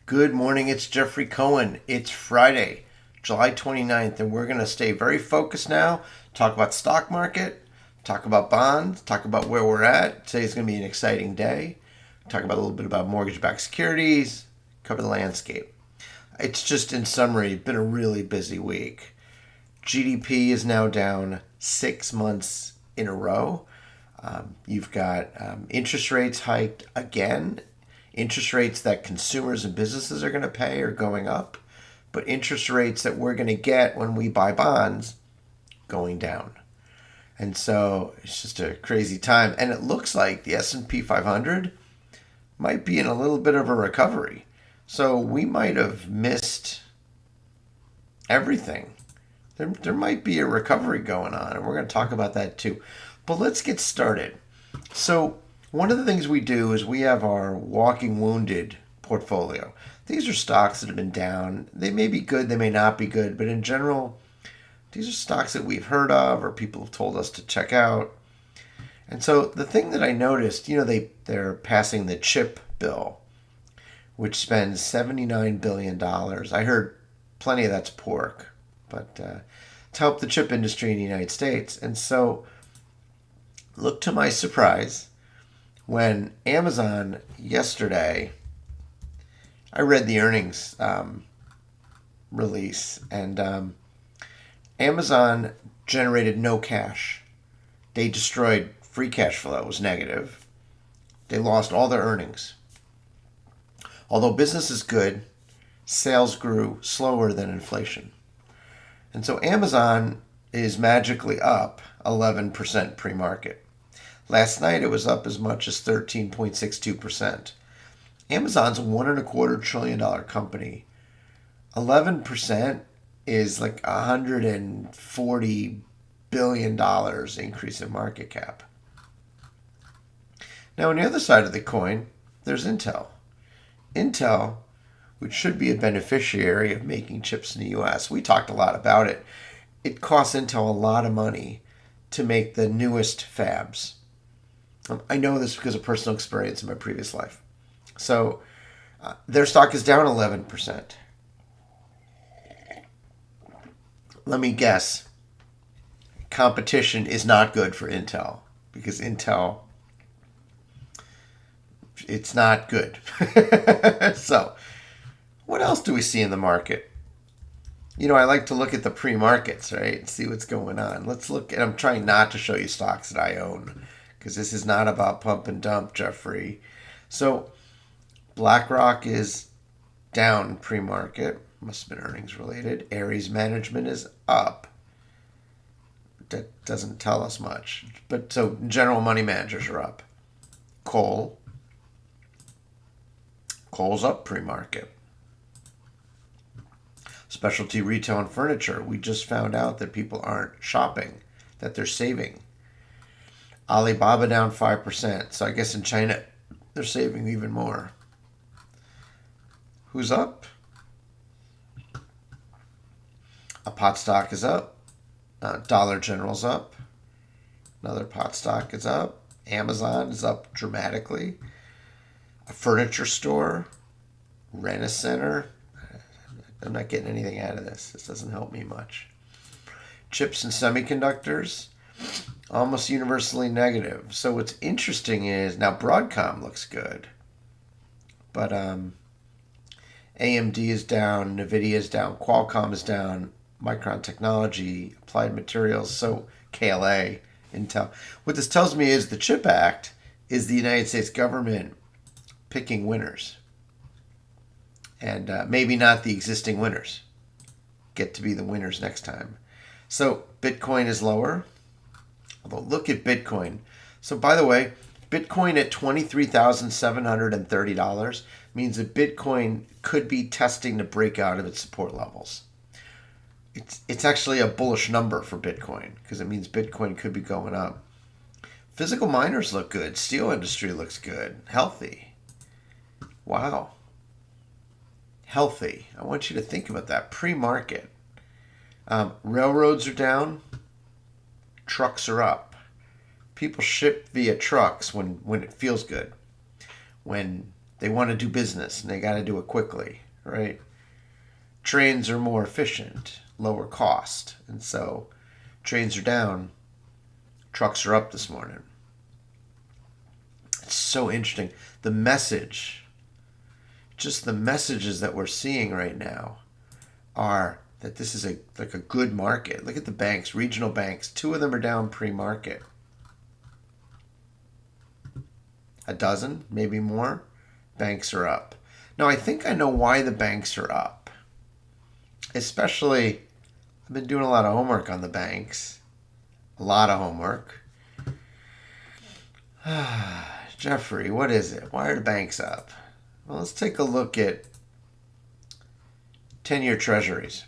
Good morning, it's Jeffrey Cohen. It's Friday, July 29th, and we're going to stay very focused now, talk about stock market, talk about bonds, talk about where we're at. Today's going to be an exciting day. Talk about a little bit about mortgage-backed securities, cover the landscape. It's just, in summary, been a really busy week. GDP is now down 6 months in a row. You've got interest rates hiked again. Interest rates that consumers and businesses are going to pay are going up, but interest rates that we're going to get when we buy bonds going down. And so it's just a crazy time. And it looks like the S&P 500 might be in a little bit of a recovery. So we might have missed everything. There might be a recovery going on, and we're going to talk about that too. But let's get started. So one of the things we do is we have our walking wounded portfolio. These are stocks that have been down. They may be good, they may not be good, but in general, these are stocks that we've heard of or people have told us to check out. And so the thing that I noticed, they're passing the CHIP bill, which spends $79 billion. I heard plenty of that's pork, but to help the chip industry in the United States. And so, look to my surprise, when Amazon yesterday, I read the earnings release, and Amazon generated no cash. They destroyed free cash flow. It was negative. They lost all their earnings. Although business is good, sales grew slower than inflation. And so Amazon is magically up 11% pre-market. Last night it was up as much as 13.62%. Amazon's a $1.25 trillion company. 11% is like $140 billion increase in market cap. Now on the other side of the coin, there's Intel. Intel, which should be a beneficiary of making chips in the US. We talked a lot about it. It costs Intel a lot of money to make the newest fabs. I know this because of personal experience in my previous life. So their stock is down 11%. Let me guess. Competition is not good for Intel because Intel, it's not good. So what else do we see in the market? I like to look at the pre-markets, right, and see what's going on. Let's look, and I'm trying not to show you stocks that I own because this is not about pump and dump, Jeffrey. So BlackRock is down pre-market. Must have been earnings related. Ares Management is up. That doesn't tell us much. But so general money managers are up. Coal's up pre-market. Specialty retail and furniture. We just found out that people aren't shopping, that they're saving. Alibaba down 5%. So I guess in China, they're saving even more. Who's up? A pot stock is up. Dollar General's up. Another pot stock is up. Amazon is up dramatically. A furniture store. Rent-A-Center. I'm not getting anything out of this. This doesn't help me much. Chips and semiconductors, almost universally negative. So what's interesting is, now Broadcom looks good, but AMD is down, NVIDIA is down, Qualcomm is down, Micron Technology, Applied Materials, so KLA, Intel. What this tells me is the CHIP Act is the United States government picking winners. And maybe not the existing winners get to be the winners next time. So Bitcoin is lower. Although look at Bitcoin. So by the way, Bitcoin at $23,730 means that Bitcoin could be testing to break out of its support levels. It's actually a bullish number for Bitcoin because it means Bitcoin could be going up. Physical miners look good. Steel industry looks good. Healthy. Wow. Healthy. I want you to think about that. Pre-market. Railroads are down. Trucks are up. People ship via trucks when it feels good. When They want to do business and they got to do it quickly, right? Trains are more efficient, lower cost. And so trains are down, trucks are up this morning. It's so interesting. The message, just the messages that we're seeing right now are that this is a good market. Look at the banks, regional banks. 2 of them are down pre-market. A dozen, maybe more, banks are up. Now, I think I know why the banks are up. Especially, I've been doing a lot of homework on the banks. A lot of homework. Jeffrey, what is it? Why are the banks up? Well, let's take a look at 10-year treasuries.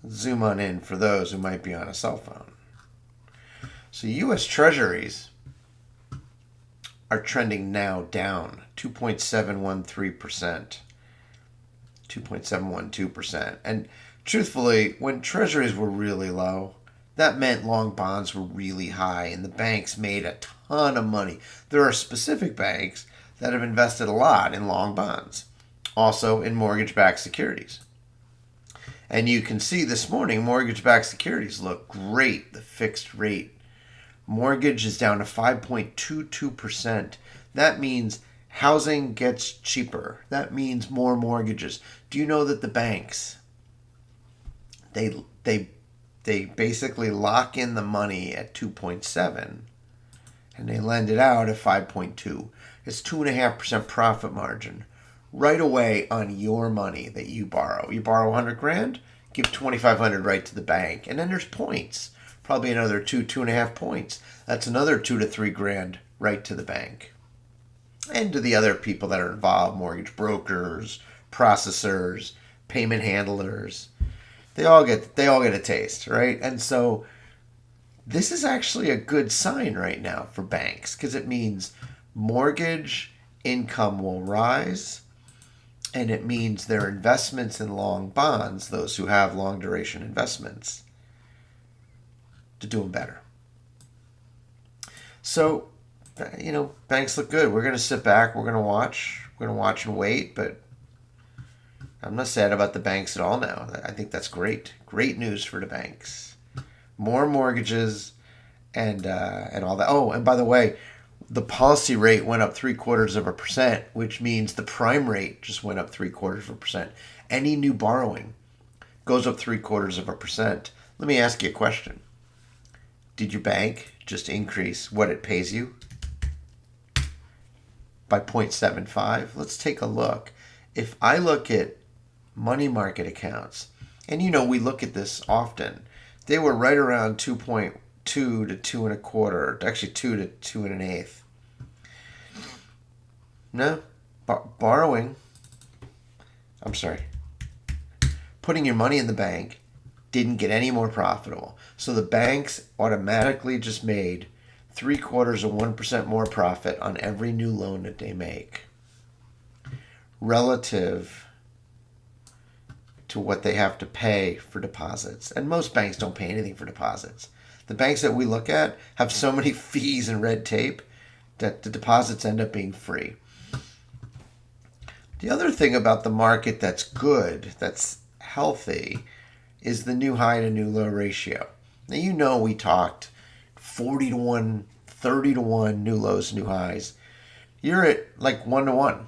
Let's zoom on in for those who might be on a cell phone. So US treasuries are trending now down 2.713%, 2.712%. And truthfully, when treasuries were really low, that meant long bonds were really high and the banks made a ton of money. There are specific banks that have invested a lot in long bonds, also in mortgage-backed securities. And you can see this morning, mortgage-backed securities look great. The fixed rate mortgage is down to 5.22%. That means housing gets cheaper. That means more mortgages. Do you know that the banks, they basically lock in the money at 2.7 and they lend it out at 5.2. It's 2.5% profit margin right away on your money that you borrow. You borrow 100 grand, give 2,500 right to the bank, and then there's points. Probably another 2.5 points. That's another 2 to 3 grand right to the bank. And to the other people that are involved, mortgage brokers, processors, payment handlers. They all get a taste, right? And so this is actually a good sign right now for banks because it means mortgage income will rise and it means their investments in long bonds, those who have long duration investments, to do them better. So, banks look good. We're going to sit back. We're going to watch. We're going to watch and wait. But I'm not sad about the banks at all now. I think that's great. Great news for the banks. More mortgages and all that. Oh, and by the way, the policy rate went up 0.75%, which means the prime rate just went up 0.75%. Any new borrowing goes up 0.75%. Let me ask you a question. Did your bank just increase what it pays you by 0.75? Let's take a look. If I look at money market accounts, and we look at this often, they were right around 2.2 to 2.25, actually 2 to 2.125. No, putting your money in the bank didn't get any more profitable. So the banks automatically just made 0.75% more profit on every new loan that they make relative to what they have to pay for deposits. And most banks don't pay anything for deposits. The banks that we look at have so many fees and red tape that the deposits end up being free. The other thing about the market that's good, that's healthy, is the new high to new low ratio. Now, we talked 40 to 1, 30 to 1, new lows, new highs. You're at like 1 to 1,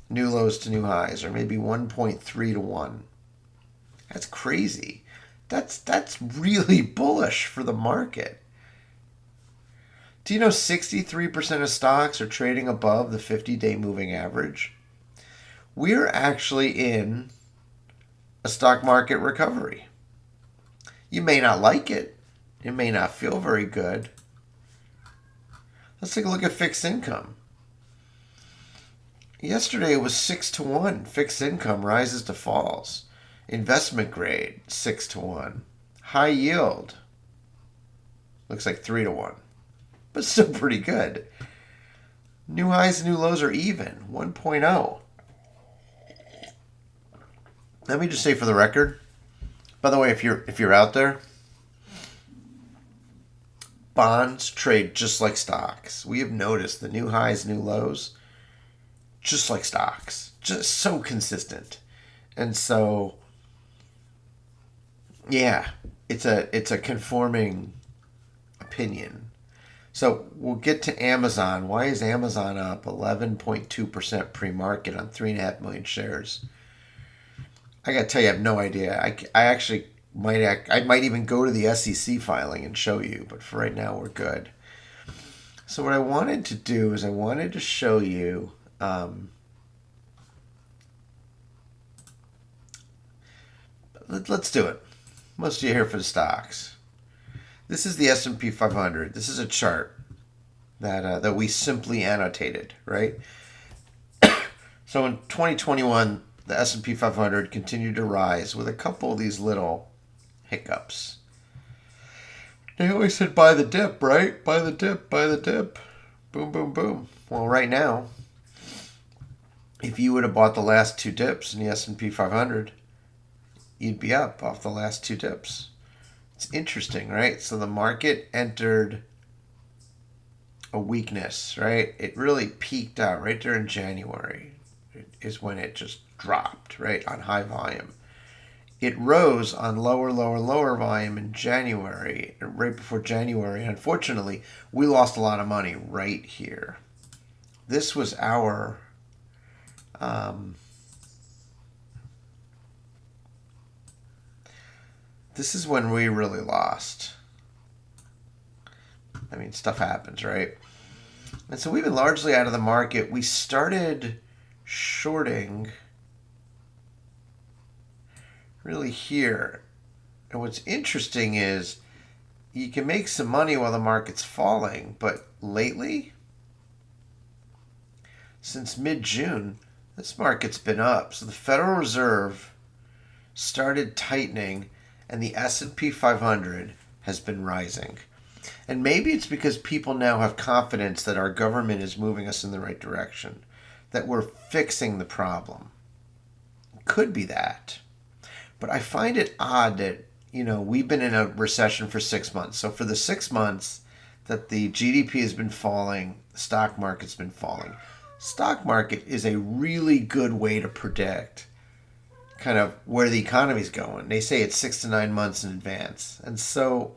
new lows to new highs, or maybe 1.3 to 1. That's crazy. That's really bullish for the market. Do you know 63% of stocks are trading above the 50-day moving average? We're actually in a stock market recovery. You may not like it. It may not feel very good. Let's take a look at fixed income. Yesterday it was 6 to 1. Fixed income rises to falls. Investment grade, 6 to 1. High yield looks like 3 to 1. But still pretty good. New highs and new lows are even, 1.0. Let me just say for the record, by the way, if you're out there, bonds trade just like stocks. We have noticed the new highs, new lows, just like stocks, just so consistent. And so, yeah, it's a conforming opinion. So we'll get to Amazon. Why is Amazon up 11.2% pre-market on 3.5 million shares? I got to tell you, I have no idea. I actually I might even go to the SEC filing and show you, but for right now, we're good. So what I wanted to do is I wanted to show you. Let's do it. Most of you are here for the stocks. This is the S&P 500. This is a chart that we simply annotated, right? So in 2021, the S&P 500 continued to rise with a couple of these little hiccups. They always said buy the dip, right? Buy the dip, buy the dip. Boom, boom, boom. Well, right now, if you would have bought the last two dips in the S&P 500, you'd be up off the last two dips. It's interesting, right? So the market entered a weakness, right? It really peaked out right there in January is when it just dropped, right, on high volume. It rose on lower volume in January, right before January. Unfortunately, we lost a lot of money right here. This was our this is when we really lost. I mean, stuff happens, right? And so we've been largely out of the market. We started shorting really here. And what's interesting is you can make some money while the market's falling, but lately, since mid-June, this market's been up. So the Federal Reserve started tightening, and the S&P 500 has been rising. And maybe it's because people now have confidence that our government is moving us in the right direction, that we're fixing the problem. It could be that. But I find it odd that, we've been in a recession for 6 months. So for the 6 months that the GDP has been falling, the stock market's been falling. Stock market is a really good way to predict kind of where the economy's going. They say it's 6 to 9 months in advance. And so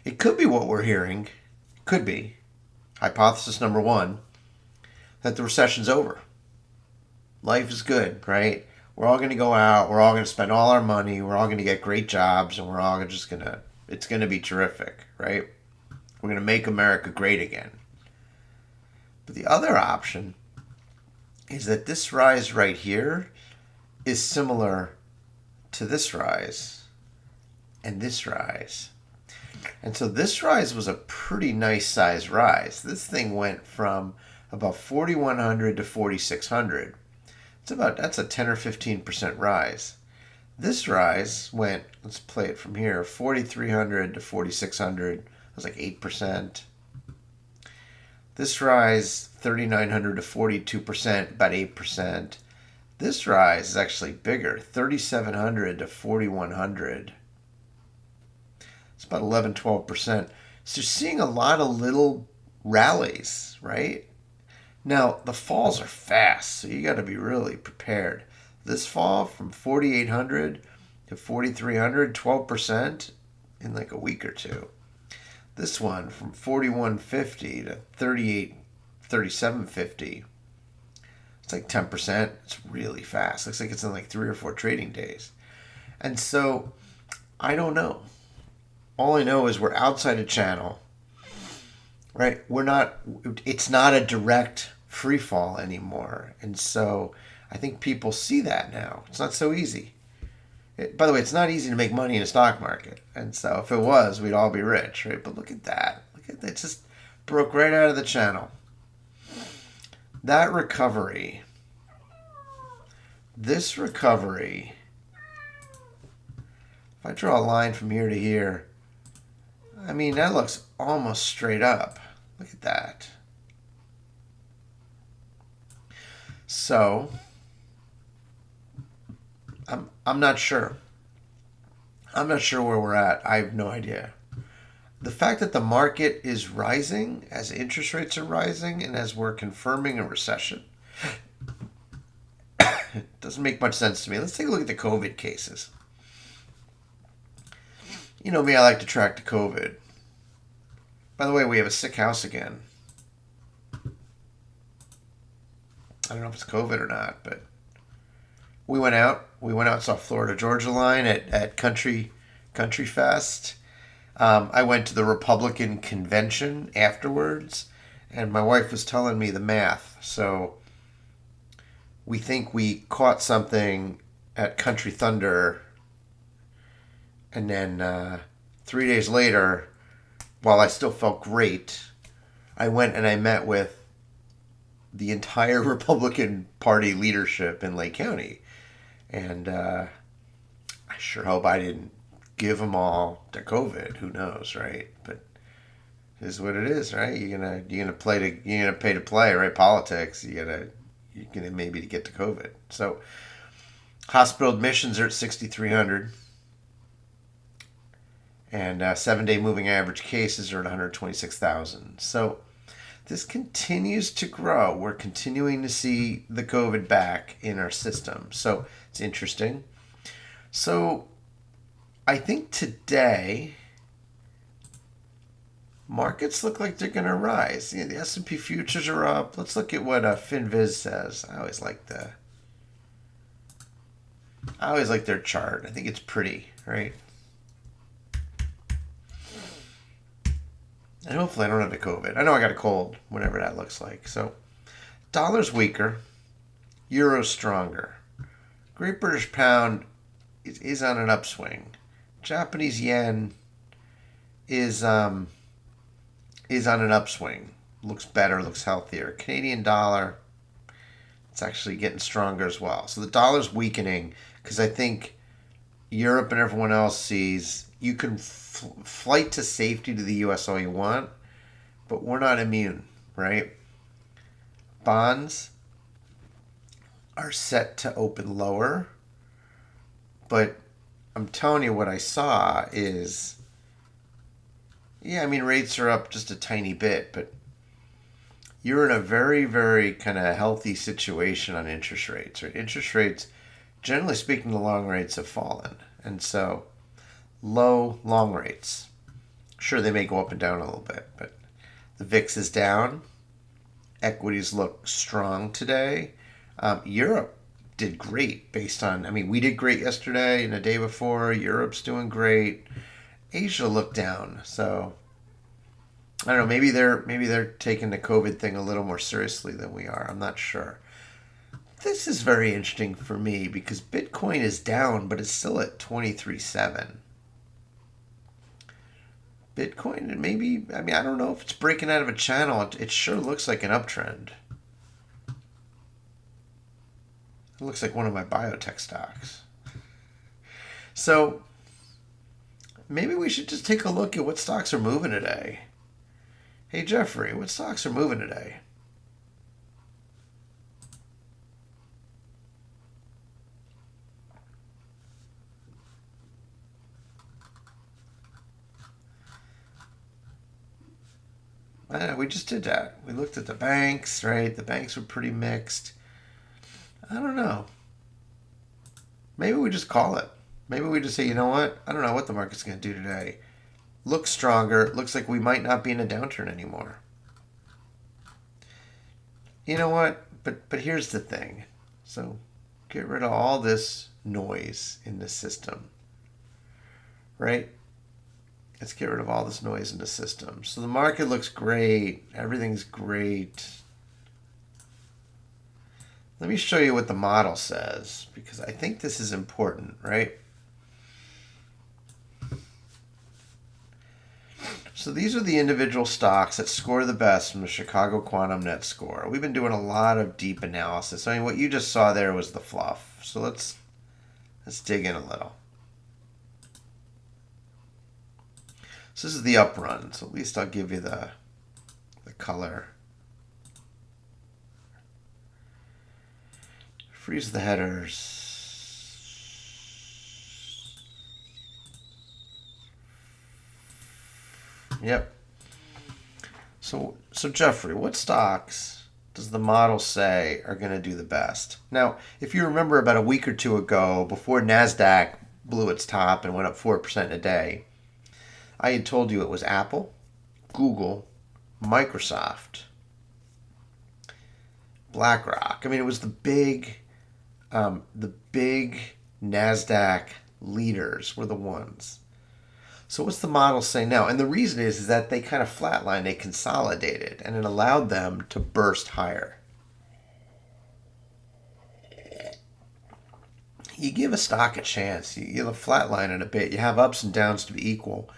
it could be what we're hearing. It could be. Hypothesis number one, that the recession's over. Life is good, right? We're all going to go out. We're all going to spend all our money. We're all going to get great jobs, and we're all just going to, it's going to be terrific, right? We're going to make America great again. But the other option is that this rise right here is similar to this rise and this rise. And so this rise was a pretty nice size rise. This thing went from about 4,100 to 4,600. That's a 10 or 15% rise. This rise went, let's play it from here, 4,300 to 4,600. That's like 8%. This rise, 3,900 to 42%, about 8%. This rise is actually bigger, 3,700 to 4,100. It's about 11, 12%. So you're seeing a lot of little rallies, right? Now, the falls are fast, so you got to be really prepared. This fall from 4,800 to 4,300, 12% in like a week or two. This one from 4,150 to 3,750. It's like 10%. It's really fast. Looks like it's in like 3 or 4 trading days. And so, I don't know. All I know is we're outside a channel, right? It's not a direct free fall anymore. And so I think people see that now. It's not so easy. By the way, it's not easy to make money in a stock market. And so if it was, we'd all be rich, right? But look at that. Look at that. It just broke right out of the channel. That recovery, this recovery, if I draw a line from here to here, I mean, that looks almost straight up. Look at that. So, I'm not sure. I'm not sure where we're at. I have no idea. the fact that the market is rising as interest rates are rising and as we're confirming a recession doesn't make much sense to me. Let's take a look at the COVID cases. You know me, I like to track the COVID. By the way, we have a sick house again. I don't know if it's COVID or not, but we went out. We went out, saw Florida Georgia line at Country Fest. I went to the Republican convention afterwards, and my wife was telling me the math. So we think we caught something at Country Thunder, and then 3 days later, while I still felt great, I went and I met with the entire Republican Party leadership in Lake County. And I sure hope I didn't give them all to COVID. Who knows, right? But it is what it is, right? You're gonna pay to play, right? Politics. You're gonna maybe to get to COVID. So hospital admissions are at 6,300, and 7-day moving average cases are at 126,000. So this continues to grow. We're continuing to see the COVID back in our system. So it's interesting. So I think today markets look like they're going to rise. The S&P futures are up. Let's look at what FinViz says. I always like their chart. I think it's pretty, right? And hopefully I don't have the COVID. I know I got a cold, whatever that looks like. So dollar's weaker, euro's stronger. Great British pound is on an upswing. Japanese yen is on an upswing. Looks better, looks healthier. Canadian dollar, it's actually getting stronger as well. So the dollar's weakening because I think Europe and everyone else sees you can flight to safety to the U.S. all you want, but we're not immune, right? Bonds are set to open lower, but I'm telling you what I saw is, rates are up just a tiny bit, but you're in a very, very kind of healthy situation on interest rates, right? Interest rates, generally speaking, the long rates have fallen, and so low long rates. Sure, they may go up and down a little bit, but the VIX is down. Equities look strong today. Europe did great based on, we did great yesterday and the day before. Europe's doing great. Asia looked down. So I don't know, maybe they're taking the COVID thing a little more seriously than we are. I'm not sure. This is very interesting for me because Bitcoin is down, but it's still at 23.7. Bitcoin, and maybe, I don't know if it's breaking out of a channel. It sure looks like an uptrend. It looks like one of my biotech stocks. So maybe we should just take a look at what stocks are moving today. Hey, Jeffrey, what stocks are moving today? We just did that. We looked at the banks, right? The banks were pretty mixed. I don't know. Maybe we just call it. Maybe we just say, you know what? I don't know what the market's going to do today. Looks stronger. Looks like we might not be in a downturn anymore. You know what? But here's the thing. So get rid of all this noise in the system, right? Let's get rid of all this noise in the system. So the market looks great. Everything's great. Let me show you what the model says, because I think this is important, right? So these are the individual stocks that score the best from the Chicago Quantum Net Score. We've been doing a lot of deep analysis. What you just saw there was the fluff. So let's dig in a little. So this is the up run. So at least I'll give you the color. Freeze the headers. Yep. So Jeffrey, what stocks does the model say are going to do the best? Now, if you remember about a week or two ago, before NASDAQ blew its top and went up 4% in a day, I had told you it was Apple, Google, Microsoft, BlackRock. I mean, it was the big NASDAQ leaders were the ones. So what's the model say now? And the reason is that they kind of flatlined, they consolidated, and it allowed them to burst higher. You give a stock a chance. You flatline it a bit. You have ups and downs to be equal.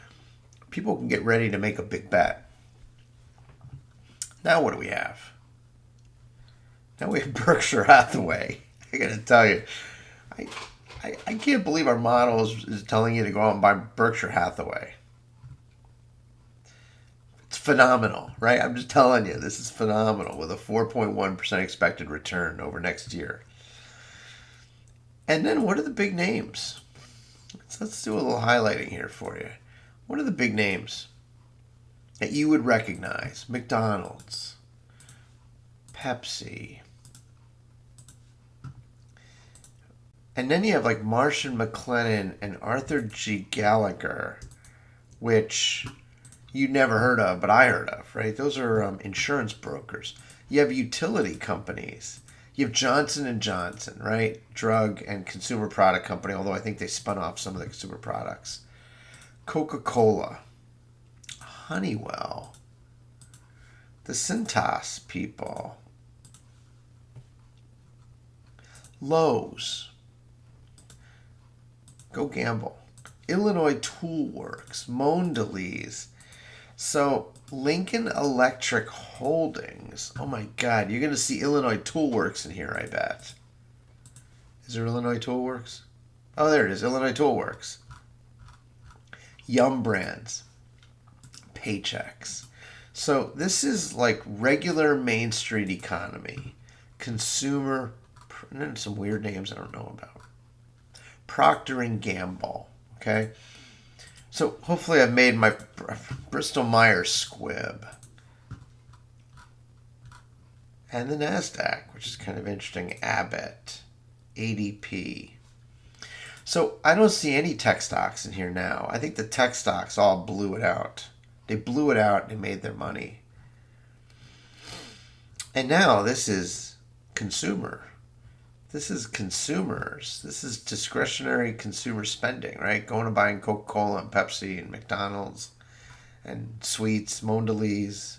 People can get ready to make a big bet. Now what do we have? Now we have Berkshire Hathaway. I got to tell you, I can't believe our model is telling you to go out and buy Berkshire Hathaway. It's phenomenal, right? I'm just telling you, this is phenomenal with a 4.1% expected return over next year. And then what are the big names? Let's do a little highlighting here for you. What are the big names that you would recognize? McDonald's, Pepsi. And then you have like Marsh & McLennan and Arthur G. Gallagher, which you never heard of, but I heard of, right? Those are insurance brokers. You have utility companies. You have Johnson & Johnson, right? Drug and consumer product company, although I think they spun off some of the consumer products. Coca-Cola, Honeywell, the Cintas people, Lowe's, Go Gamble, Illinois Tool Works, Mondelez. So Lincoln Electric Holdings. Oh my God, you're going to see Illinois Tool Works in here, I bet. Is there Illinois Tool Works? Oh, there it is, Illinois Tool Works. Yum Brands, Paychex. So this is like regular Main Street economy, consumer, and then some weird names I don't know about. Procter & Gamble, okay? So hopefully I've made my Bristol-Myers squib. And the NASDAQ, which is kind of interesting, Abbott, ADP. So I don't see any tech stocks in here now. I think the tech stocks all blew it out. They blew it out and made their money. And now this is consumer. This is consumers. This is discretionary consumer spending, right? Going and buying Coca-Cola and Pepsi and McDonald's and sweets, Mondelez,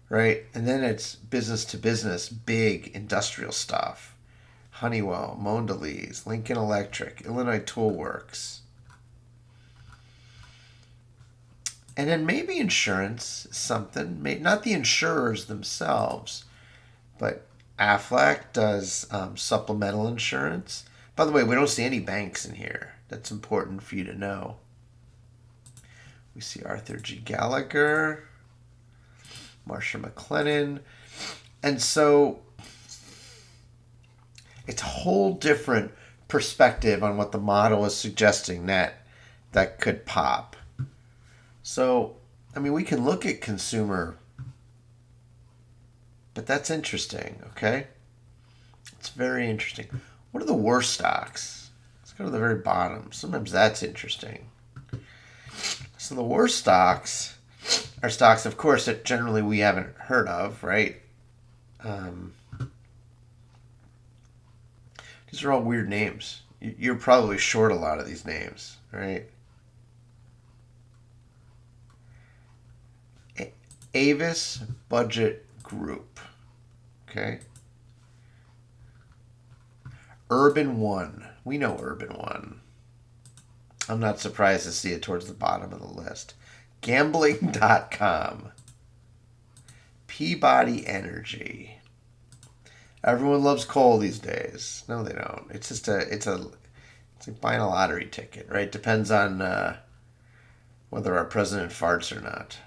right? And then it's business to business, big industrial stuff. Honeywell, Mondelez, Lincoln Electric, Illinois Tool Works. And then maybe insurance, something. Not the insurers themselves, but Aflac does supplemental insurance. By the way, we don't see any banks in here. That's important for you to know. We see Arthur G. Gallagher, Marsh & McLennan. And so it's a whole different perspective on what the model is suggesting that could pop. So, I mean, we can look at consumer, but that's interesting, okay? It's very interesting. What are the worst stocks? Let's go to the very bottom. Sometimes that's interesting. So the worst stocks are stocks, of course, that generally we haven't heard of, right? These are all weird names. You're probably short a lot of these names, right? Avis Budget Group. Okay. Urban One. We know Urban One. I'm not surprised to see it towards the bottom of the list. Gambling.com. Peabody Energy. Everyone loves coal these days. No, they don't. It's just it's like buying a lottery ticket, right? Depends on whether our president farts or not.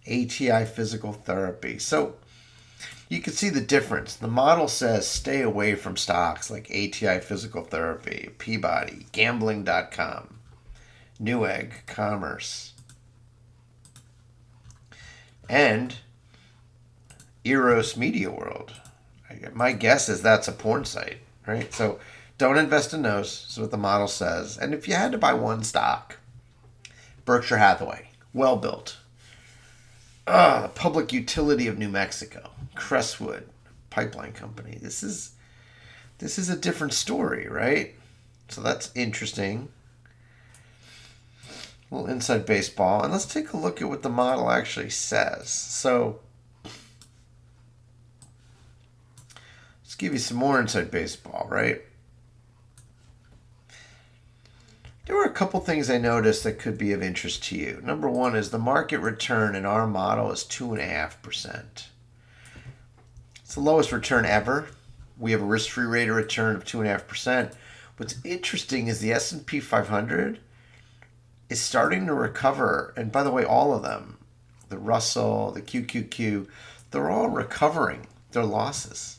ATI Physical Therapy. So you can see the difference. The model says stay away from stocks like ATI Physical Therapy, Peabody, Gambling.com, Newegg Commerce. And Eros Media World. My guess is that's a porn site, right? So don't invest in those, is what the model says. And if you had to buy one stock, Berkshire Hathaway, well built. The Public Utility of New Mexico, Crestwood Pipeline Company. This is a different story, right? So that's interesting. A little inside baseball. And let's take a look at what the model actually says. So let's give you some more inside baseball, right? There were a couple things I noticed that could be of interest to you. Number one is the market return in our model is 2.5%. It's the lowest return ever. We have a risk-free rate of return of 2.5%. What's interesting is the S&P 500 is starting to recover. And by the way, all of them, the Russell, the QQQ, they're all recovering their losses.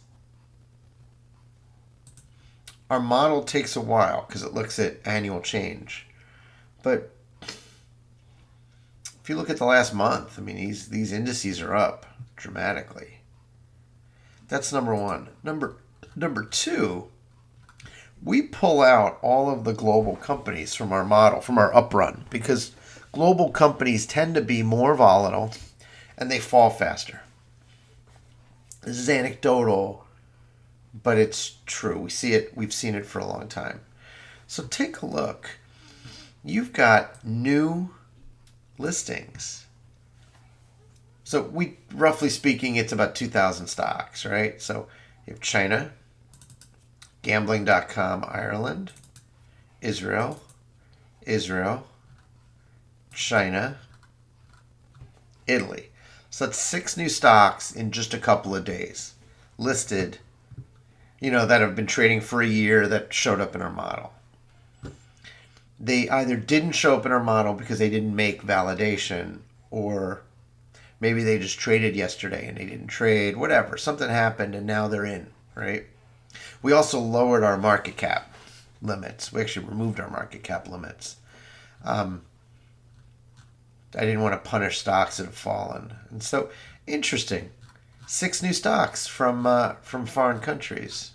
Our model takes a while because it looks at annual change. But if you look at the last month, I mean, these indices are up dramatically. That's number one. Number two, we pull out all of the global companies from our model, from our uprun, because global companies tend to be more volatile and they fall faster. This is anecdotal, but it's true. We see it. We've seen it for a long time. So take a look. You've got new listings. So roughly speaking, it's about 2,000 stocks, right? So you have China, Gambling.com Ireland, Israel, China, Italy. So that's 6 new stocks in just a couple of days listed, that have been trading for a year that showed up in our model. They either didn't show up in our model because they didn't make validation, or maybe they just traded yesterday and they didn't trade, whatever. Something happened and now they're in, right? We also lowered our market cap limits. We actually removed our market cap limits. I didn't want to punish stocks that have fallen. And so, interesting. 6 new stocks from foreign countries.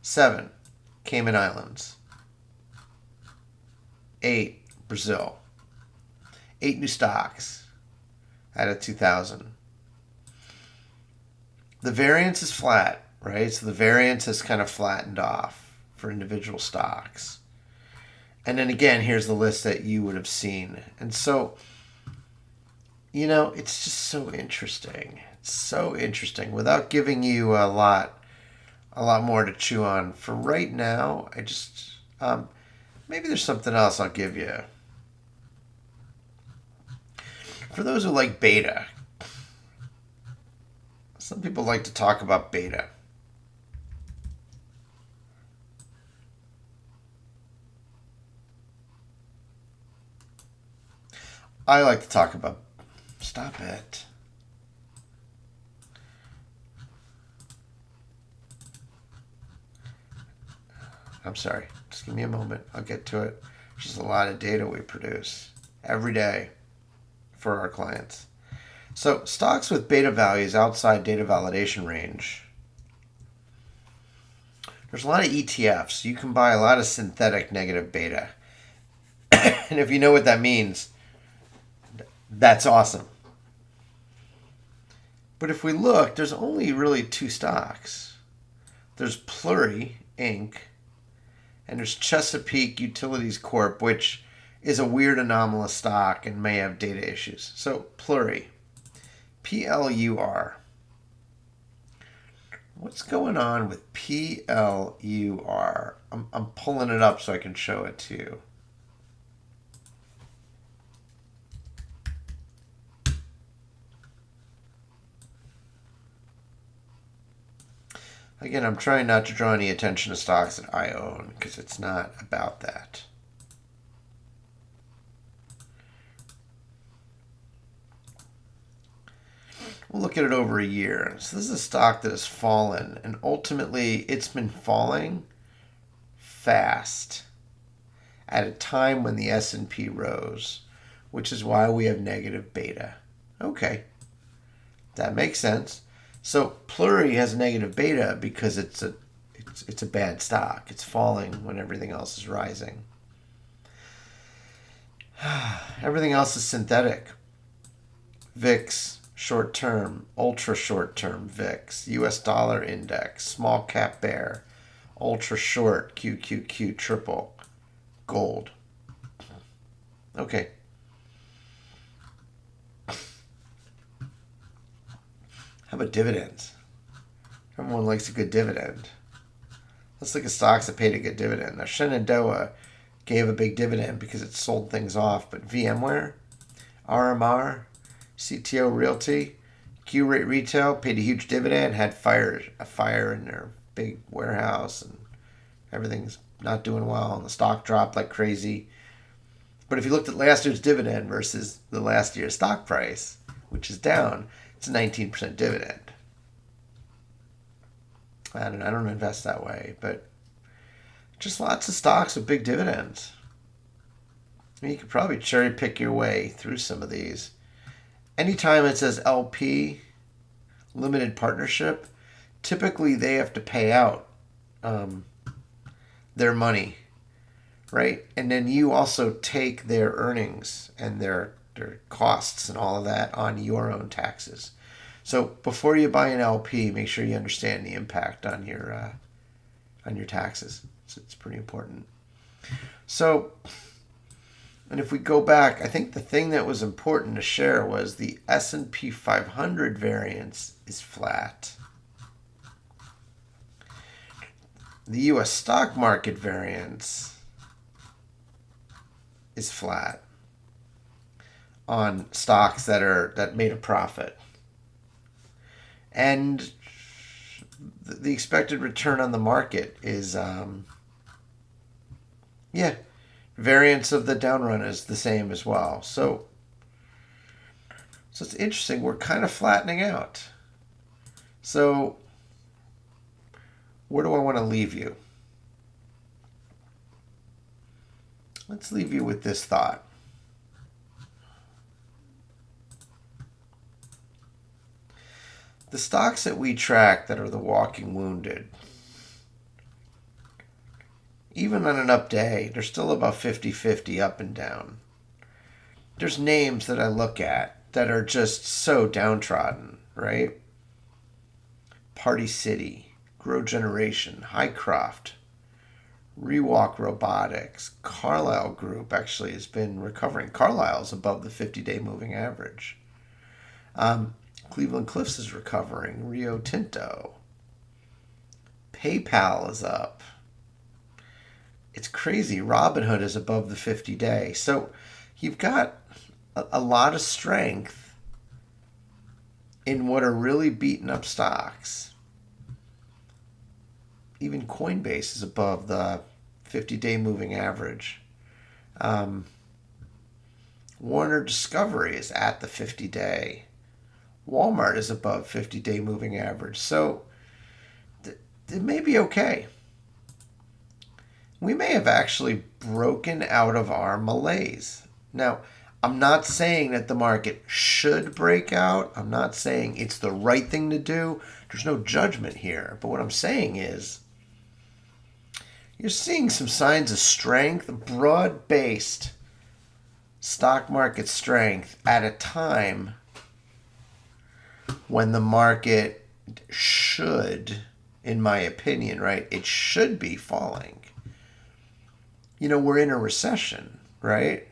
7, Cayman Islands. 8, Brazil. 8 new stocks out of 2,000. The variance is flat, right? So the variance has kind of flattened off for individual stocks. And then again, here's the list that you would have seen. And so, it's just so interesting. It's so interesting. Without giving you a lot more to chew on. For right now, I just, maybe there's something else I'll give you. For those who like beta, some people like to talk about beta. I like to talk about... Stop it. I'm sorry. Just give me a moment. I'll get to it. There's just a lot of data we produce every day for our clients. So stocks with beta values outside data validation range. There's a lot of ETFs. You can buy a lot of synthetic negative beta. And if you know what that means, that's awesome. But if we look, there's only really 2 stocks. There's Pluri, Inc., and there's Chesapeake Utilities Corp., which is a weird anomalous stock and may have data issues. So Pluri, PLUR. What's going on with PLUR? I'm pulling it up so I can show it to you. Again, I'm trying not to draw any attention to stocks that I own because it's not about that. We'll look at it over a year. So this is a stock that has fallen, and ultimately it's been falling fast at a time when the S&P rose, which is why we have negative beta. Okay, that makes sense. So Pluri has a negative beta because it's a bad stock. It's falling when everything else is rising. Everything else is synthetic. VIX, short term, ultra short term VIX, US dollar index, small cap bear, ultra short, QQQ triple, gold. Okay. How about dividends? Everyone likes a good dividend. Let's look at stocks that paid a good dividend. Now, Shenandoah gave a big dividend because it sold things off, but VMware, RMR, CTO Realty, Q-Rate Retail paid a huge dividend, had a fire in their big warehouse, and everything's not doing well, and the stock dropped like crazy. But if you looked at last year's dividend versus the last year's stock price, which is down, it's a 19% dividend. I don't invest that way, but just lots of stocks with big dividends. I mean, you could probably cherry pick your way through some of these. Anytime it says LP, limited partnership, typically they have to pay out their money, right? And then you also take their earnings and their costs and all of that on your own taxes. So before you buy an LP, make sure you understand the impact on your taxes. So it's pretty important. So, and if we go back, I think the thing that was important to share was the S&P 500 variance is flat. The US stock market variance is flat on stocks that made a profit. And the expected return on the market is, variance of the down run is the same as well. So it's interesting. We're kind of flattening out. So where do I want to leave you? Let's leave you with this thought. The stocks that we track that are the walking wounded, even on an up day, they're still about 50-50 up and down. There's names that I look at that are just so downtrodden, right? Party City, Grow Generation, Highcroft, Rewalk Robotics, Carlyle Group actually has been recovering. Carlyle's above the 50-day moving average. Cleveland Cliffs is recovering. Rio Tinto. PayPal is up. It's crazy. Robinhood is above the 50-day. So you've got a lot of strength in what are really beaten up stocks. Even Coinbase is above the 50-day moving average. Warner Discovery is at the 50-day. Walmart is above 50-day moving average. So it may be okay. We may have actually broken out of our malaise. Now, I'm not saying that the market should break out. I'm not saying it's the right thing to do. There's no judgment here. But what I'm saying is you're seeing some signs of strength, broad-based stock market strength at a time when the market should, in my opinion, right, it should be falling. You know, we're in a recession, right?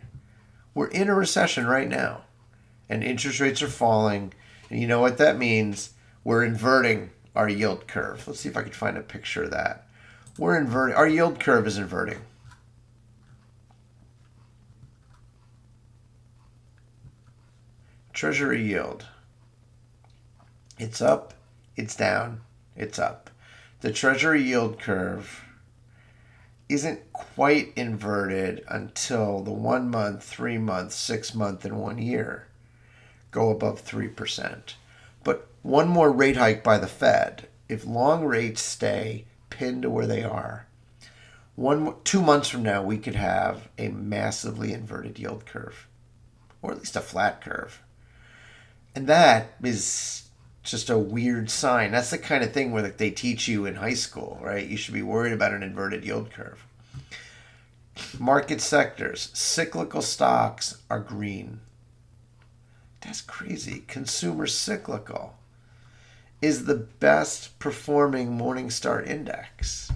We're in a recession right now, and interest rates are falling, and you know what that means? We're inverting our yield curve. Let's see if I can find a picture of that. We're inverting. Our yield curve is inverting. Treasury yield. It's up, it's down, it's up. The Treasury yield curve isn't quite inverted until the 1 month, 3 month, 6 month, and 1 year go above 3%. But one more rate hike by the Fed, if long rates stay pinned to where they are, 2 months from now we could have a massively inverted yield curve, or at least a flat curve. And that is just a weird sign. That's the kind of thing where like, they teach you in high school, right? You should be worried about an inverted yield curve. Market sectors, cyclical stocks are green. That's crazy. Consumer cyclical is the best performing Morningstar index.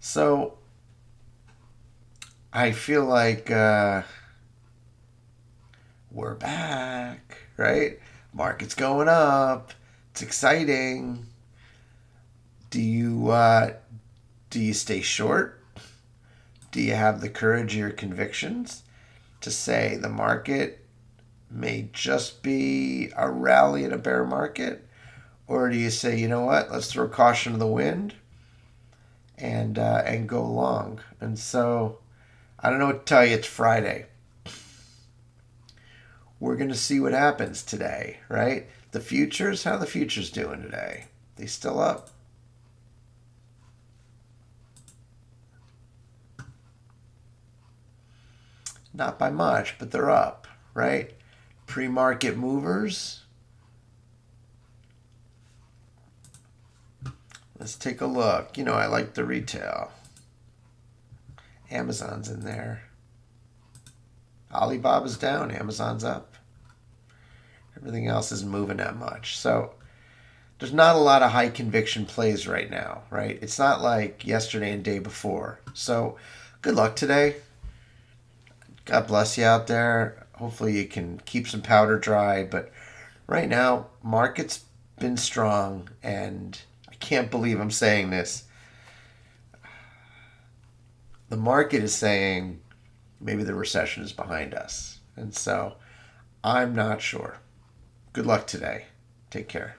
So I feel like we're back, right? Market's going up. It's exciting. Do you stay short? Do you have the courage of your convictions to say the market may just be a rally in a bear market? Or do you say, you know what, let's throw caution to the wind and go long? And so I don't know what to tell you. It's Friday. We're going to see what happens today, right? The futures, how are the futures doing today? They still up? Not by much, but they're up, right? Pre-market movers. Let's take a look. I like the retail. Amazon's in there. Alibaba's down. Amazon's up. Everything else isn't moving that much. So there's not a lot of high conviction plays right now, right? It's not like yesterday and day before. So good luck today. God bless you out there. Hopefully you can keep some powder dry. But right now, market's been strong, and I can't believe I'm saying this. The market is saying maybe the recession is behind us. And so I'm not sure. Good luck today. Take care.